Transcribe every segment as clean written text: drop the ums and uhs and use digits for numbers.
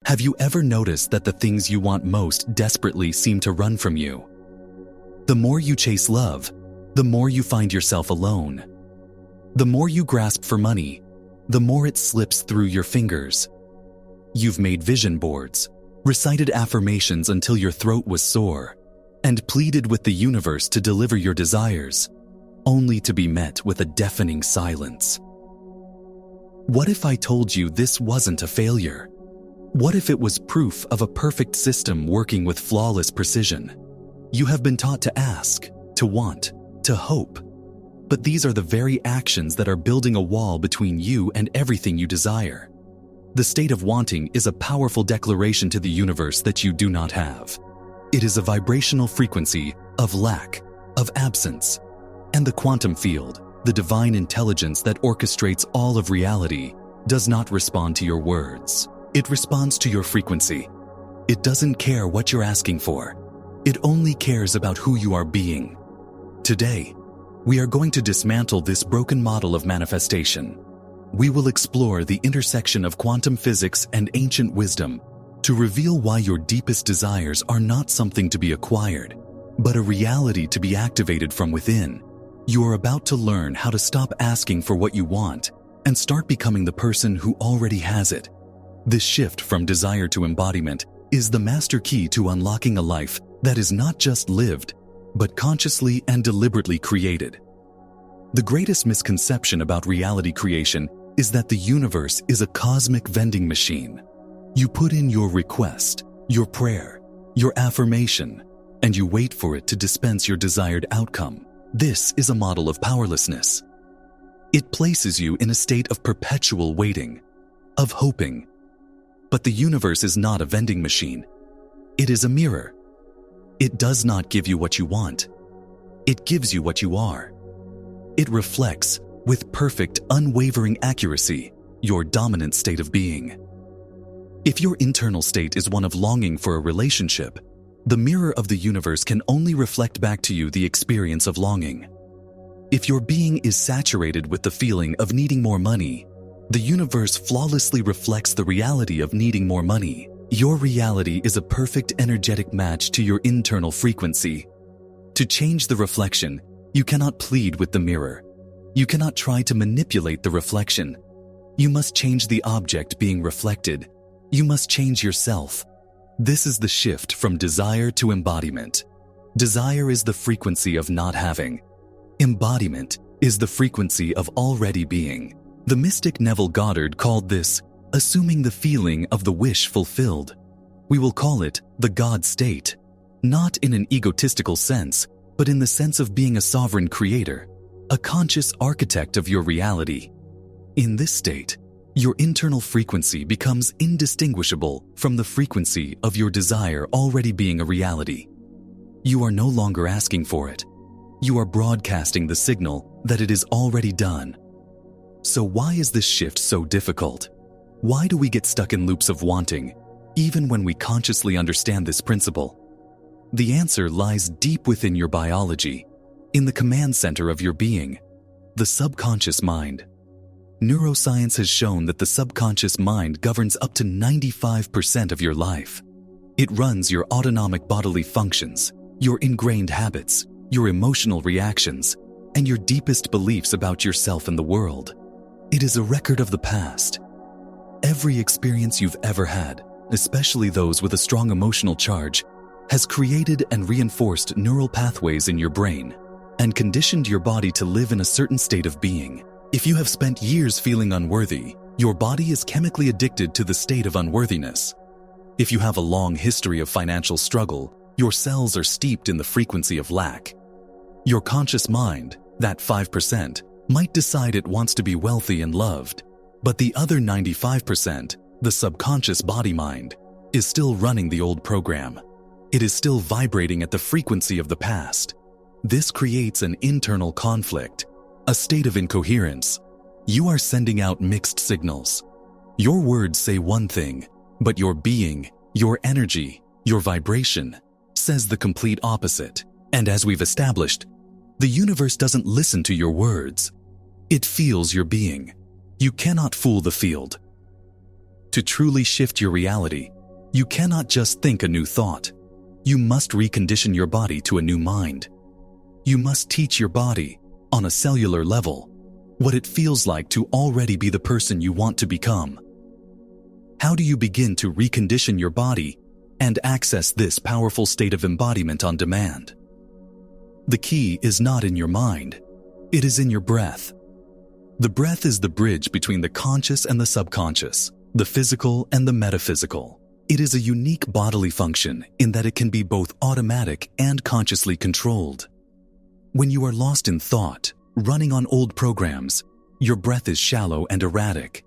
Have you ever noticed that the things you want most desperately seem to run from you? The more you chase love, the more you find yourself alone. The more you grasp for money, the more it slips through your fingers. You've made vision boards, recited affirmations until your throat was sore, and pleaded with the universe to deliver your desires, only to be met with a deafening silence. What if I told you this wasn't a failure? What if it was proof of a perfect system working with flawless precision? You have been taught to ask, to want, to hope. But these are the very actions that are building a wall between you and everything you desire. The state of wanting is a powerful declaration to the universe that you do not have. It is a vibrational frequency of lack, of absence. And the quantum field, the divine intelligence that orchestrates all of reality, does not respond to your words. It responds to your frequency. It doesn't care what you're asking for. It only cares about who you are being. Today, we are going to dismantle this broken model of manifestation. We will explore the intersection of quantum physics and ancient wisdom to reveal why your deepest desires are not something to be acquired, but a reality to be activated from within. You are about to learn how to stop asking for what you want and start becoming the person who already has it. This shift from desire to embodiment is the master key to unlocking a life that is not just lived, but consciously and deliberately created. The greatest misconception about reality creation is that the universe is a cosmic vending machine. You put in your request, your prayer, your affirmation, and you wait for it to dispense your desired outcome. This is a model of powerlessness. It places you in a state of perpetual waiting, of hoping. But the universe is not a vending machine. It is a mirror. It does not give you what you want. It gives you what you are. It reflects, with perfect, unwavering accuracy, your dominant state of being. If your internal state is one of longing for a relationship, the mirror of the universe can only reflect back to you the experience of longing. If your being is saturated with the feeling of needing more money, the universe flawlessly reflects the reality of needing more money. Your reality is a perfect energetic match to your internal frequency. To change the reflection, you cannot plead with the mirror. You cannot try to manipulate the reflection. You must change the object being reflected. You must change yourself. This is the shift from desire to embodiment. Desire is the frequency of not having. Embodiment is the frequency of already being. The mystic Neville Goddard called this assuming the feeling of the wish fulfilled. We will call it the God state, not in an egotistical sense, but in the sense of being a sovereign creator, a conscious architect of your reality. In this state, your internal frequency becomes indistinguishable from the frequency of your desire already being a reality. You are no longer asking for it. You are broadcasting the signal that it is already done. So why is this shift so difficult? Why do we get stuck in loops of wanting, even when we consciously understand this principle? The answer lies deep within your biology, in the command center of your being, the subconscious mind. Neuroscience has shown that the subconscious mind governs up to 95% of your life. It runs your autonomic bodily functions, your ingrained habits, your emotional reactions, and your deepest beliefs about yourself and the world. It is a record of the past. Every experience you've ever had, especially those with a strong emotional charge, has created and reinforced neural pathways in your brain and conditioned your body to live in a certain state of being. If you have spent years feeling unworthy, your body is chemically addicted to the state of unworthiness. If you have a long history of financial struggle, your cells are steeped in the frequency of lack. Your conscious mind, that 5%, might decide it wants to be wealthy and loved, but the other 95%, the subconscious body mind, is still running the old program. It is still vibrating at the frequency of the past. This creates an internal conflict, a state of incoherence. You are sending out mixed signals. Your words say one thing, but your being, your energy, your vibration says the complete opposite. And as we've established, the universe doesn't listen to your words. It feels your being. You cannot fool the field. To truly shift your reality, You cannot just think a new thought. You must recondition your body to a new mind. You must teach your body, on a cellular level, what it feels like to already be the person you want to become. How do you begin to recondition your body and access this powerful state of embodiment on demand? The key is not in your mind, it is in your breath. The breath is the bridge between the conscious and the subconscious, the physical and the metaphysical. It is a unique bodily function in that it can be both automatic and consciously controlled. When you are lost in thought, running on old programs, your breath is shallow and erratic.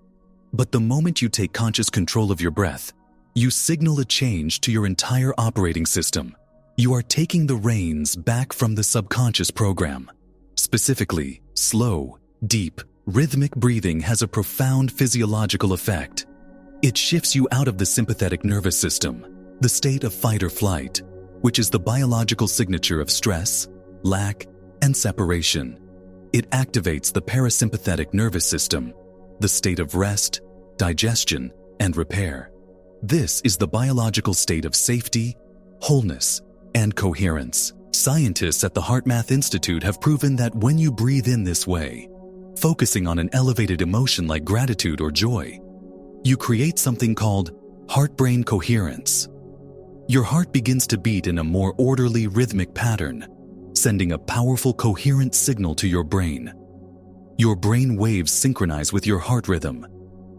But the moment you take conscious control of your breath, you signal a change to your entire operating system. You are taking the reins back from the subconscious program. Specifically, slow, deep, rhythmic breathing has a profound physiological effect. It shifts you out of the sympathetic nervous system, the state of fight or flight, which is the biological signature of stress, lack, and separation. It activates the parasympathetic nervous system, the state of rest, digestion, and repair. This is the biological state of safety, wholeness, and coherence. Scientists at the HeartMath Institute have proven that when you breathe in this way, focusing on an elevated emotion like gratitude or joy, you create something called heart-brain coherence. Your heart begins to beat in a more orderly rhythmic pattern, sending a powerful coherent signal to your brain. Your brain waves synchronize with your heart rhythm.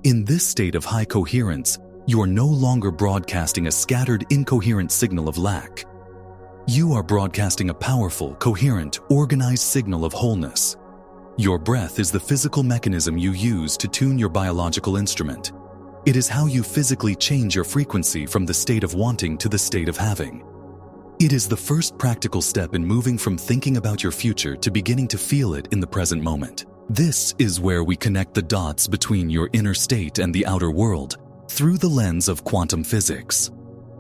In this state of high coherence, you are no longer broadcasting a scattered, incoherent signal of lack. You are broadcasting a powerful, coherent, organized signal of wholeness. Your breath is the physical mechanism you use to tune your biological instrument. It is how you physically change your frequency from the state of wanting to the state of having. It is the first practical step in moving from thinking about your future to beginning to feel it in the present moment. This is where we connect the dots between your inner state and the outer world through the lens of quantum physics.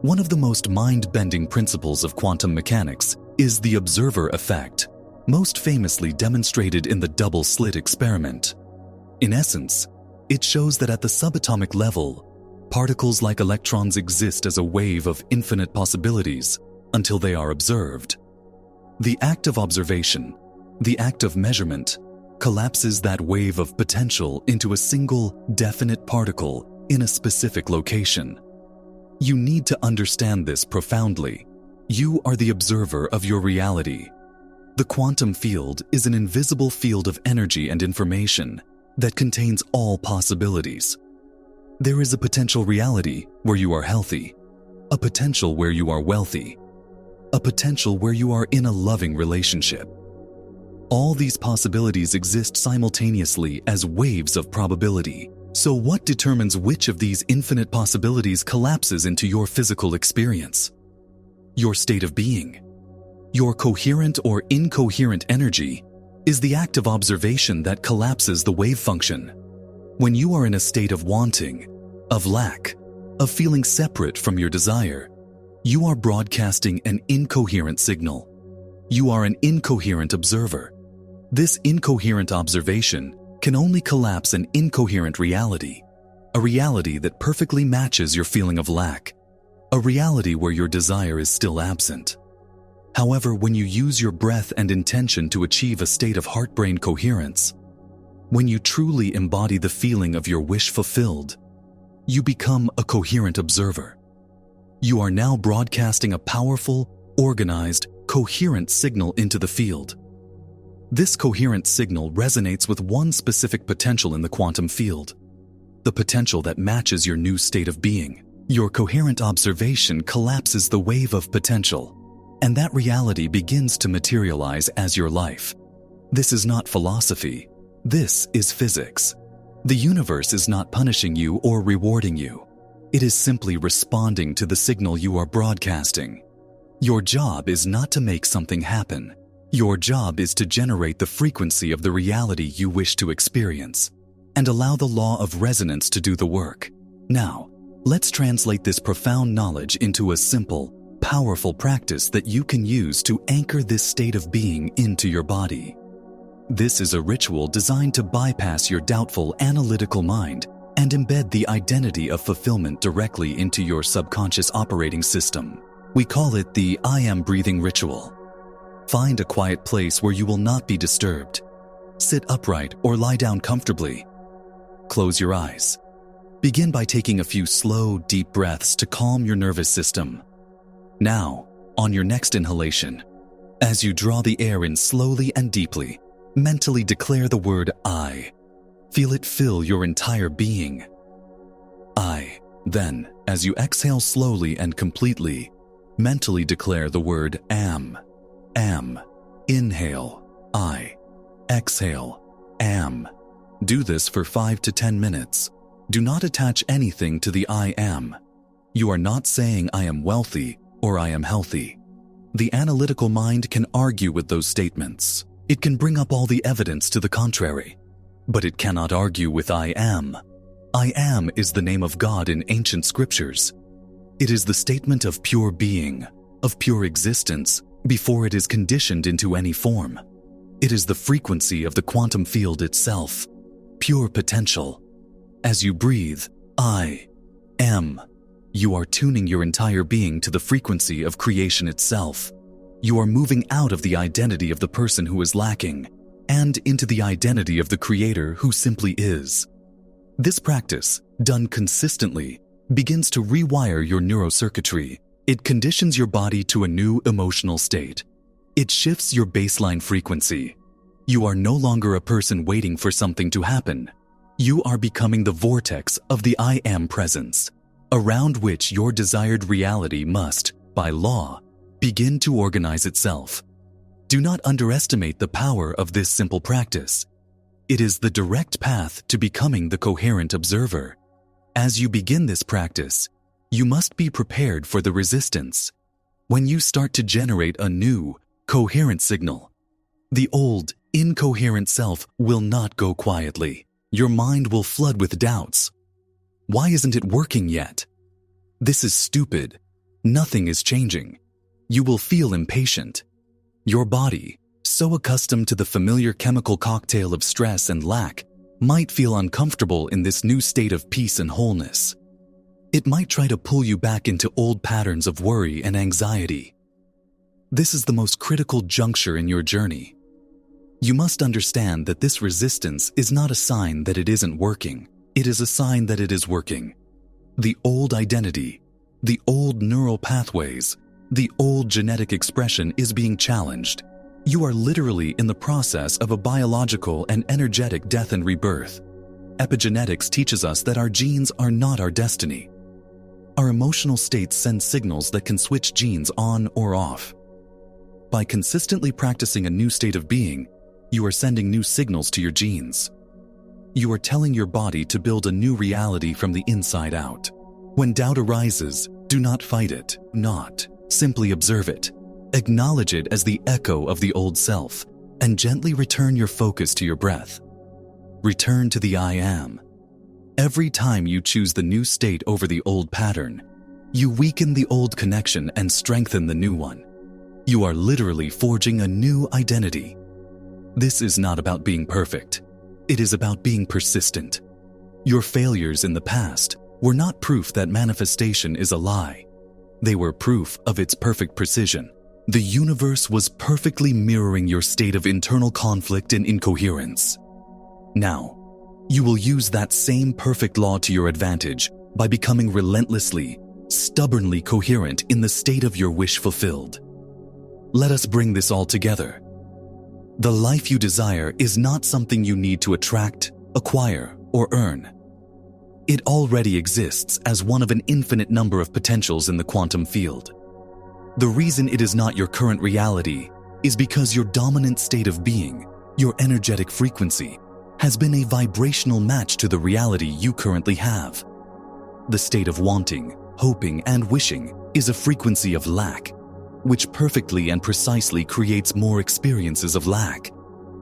One of the most mind-bending principles of quantum mechanics is the observer effect, most famously demonstrated in the double-slit experiment. In essence, it shows that at the subatomic level, particles like electrons exist as a wave of infinite possibilities until they are observed. The act of observation, the act of measurement, collapses that wave of potential into a single, definite particle in a specific location. You need to understand this profoundly. You are the observer of your reality. The quantum field is an invisible field of energy and information that contains all possibilities. There is a potential reality where you are healthy, a potential where you are wealthy, a potential where you are in a loving relationship. All these possibilities exist simultaneously as waves of probability. So what determines which of these infinite possibilities collapses into your physical experience? Your state of being. Your coherent or incoherent energy is the act of observation that collapses the wave function. When you are in a state of wanting, of lack, of feeling separate from your desire, you are broadcasting an incoherent signal. You are an incoherent observer. This incoherent observation can only collapse an incoherent reality, a reality that perfectly matches your feeling of lack, a reality where your desire is still absent. However, when you use your breath and intention to achieve a state of heart-brain coherence, when you truly embody the feeling of your wish fulfilled, you become a coherent observer. You are now broadcasting a powerful, organized, coherent signal into the field. This coherent signal resonates with one specific potential in the quantum field, the potential that matches your new state of being. Your coherent observation collapses the wave of potential, and that reality begins to materialize as your life. This is not philosophy. This is physics. The universe is not punishing you or rewarding you. It is simply responding to the signal you are broadcasting. Your job is not to make something happen. Your job is to generate the frequency of the reality you wish to experience and allow the law of resonance to do the work. Now, let's translate this profound knowledge into a simple, powerful practice that you can use to anchor this state of being into your body. This is a ritual designed to bypass your doubtful, analytical mind and embed the identity of fulfillment directly into your subconscious operating system. We call it the I am breathing ritual. Find a quiet place where you will not be disturbed. Sit upright or lie down comfortably. Close your eyes. Begin by taking a few slow, deep breaths to calm your nervous system. Now, on your next inhalation, as you draw the air in slowly and deeply, mentally declare the word I. Feel it fill your entire being. I. Then, as you exhale slowly and completely, mentally declare the word am. Am. Inhale, I. Exhale, am. Do this for 5 to 10 minutes. Do not attach anything to the I am. You are not saying I am wealthy or I am healthy. The analytical mind can argue with those statements. It can bring up all the evidence to the contrary. But it cannot argue with I am. I am is the name of God in ancient scriptures. It is the statement of pure being, of pure existence, before it is conditioned into any form. It is the frequency of the quantum field itself, pure potential. As you breathe, I am, you are tuning your entire being to the frequency of creation itself. You are moving out of the identity of the person who is lacking and into the identity of the creator who simply is. This practice, done consistently, begins to rewire your neurocircuitry. It conditions your body to a new emotional state. It shifts your baseline frequency. You are no longer a person waiting for something to happen. You are becoming the vortex of the I am presence, around which your desired reality must, by law, begin to organize itself. Do not underestimate the power of this simple practice. It is the direct path to becoming the coherent observer. As you begin this practice, you must be prepared for the resistance. When you start to generate a new, coherent signal, the old, incoherent self will not go quietly. Your mind will flood with doubts. Why isn't it working yet? This is stupid. Nothing is changing. You will feel impatient. Your body, so accustomed to the familiar chemical cocktail of stress and lack, might feel uncomfortable in this new state of peace and wholeness. It might try to pull you back into old patterns of worry and anxiety. This is the most critical juncture in your journey. You must understand that this resistance is not a sign that it isn't working. It is a sign that it is working. The old identity, the old neural pathways, the old genetic expression is being challenged. You are literally in the process of a biological and energetic death and rebirth. Epigenetics teaches us that our genes are not our destiny. Our emotional states send signals that can switch genes on or off. By consistently practicing a new state of being, you are sending new signals to your genes. You are telling your body to build a new reality from the inside out. When doubt arises, do not fight it, simply observe it. Acknowledge it as the echo of the old self, and gently return your focus to your breath. Return to the I am. Every time you choose the new state over the old pattern, you weaken the old connection and strengthen the new one. You are literally forging a new identity. This is not about being perfect. It is about being persistent. Your failures in the past were not proof that manifestation is a lie. They were proof of its perfect precision. The universe was perfectly mirroring your state of internal conflict and incoherence. Now, you will use that same perfect law to your advantage by becoming relentlessly, stubbornly coherent in the state of your wish fulfilled. Let us bring this all together. The life you desire is not something you need to attract, acquire, or earn. It already exists as one of an infinite number of potentials in the quantum field. The reason it is not your current reality is because your dominant state of being, your energetic frequency, has been a vibrational match to the reality you currently have. The state of wanting, hoping, and wishing is a frequency of lack, which perfectly and precisely creates more experiences of lack.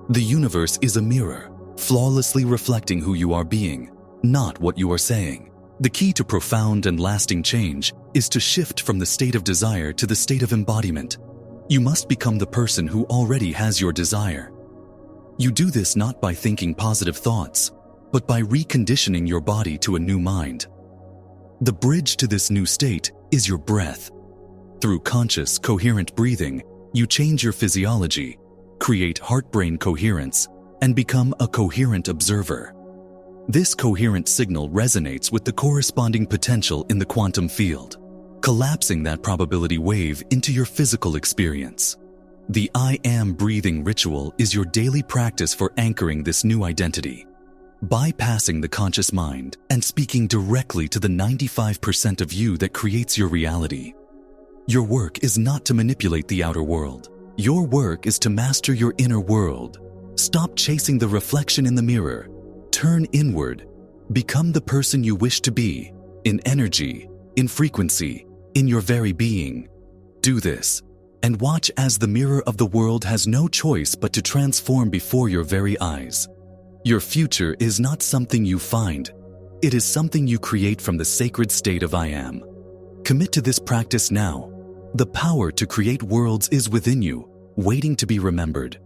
The universe is a mirror, flawlessly reflecting who you are being, not what you are saying. The key to profound and lasting change is to shift from the state of desire to the state of embodiment. You must become the person who already has your desire. You do this not by thinking positive thoughts, but by reconditioning your body to a new mind. The bridge to this new state is your breath. Through conscious, coherent breathing, you change your physiology, create heart-brain coherence, and become a coherent observer. This coherent signal resonates with the corresponding potential in the quantum field, collapsing that probability wave into your physical experience. The I Am breathing ritual is your daily practice for anchoring this new identity, bypassing the conscious mind and speaking directly to the 95% of you that creates your reality. Your work is not to manipulate the outer world. Your work is to master your inner world. Stop chasing the reflection in the mirror. Turn inward. Become the person you wish to be, in energy, in frequency, in your very being. Do this, and watch as the mirror of the world has no choice but to transform before your very eyes. Your future is not something you find. It is something you create from the sacred state of I Am. Commit to this practice now. The power to create worlds is within you, waiting to be remembered.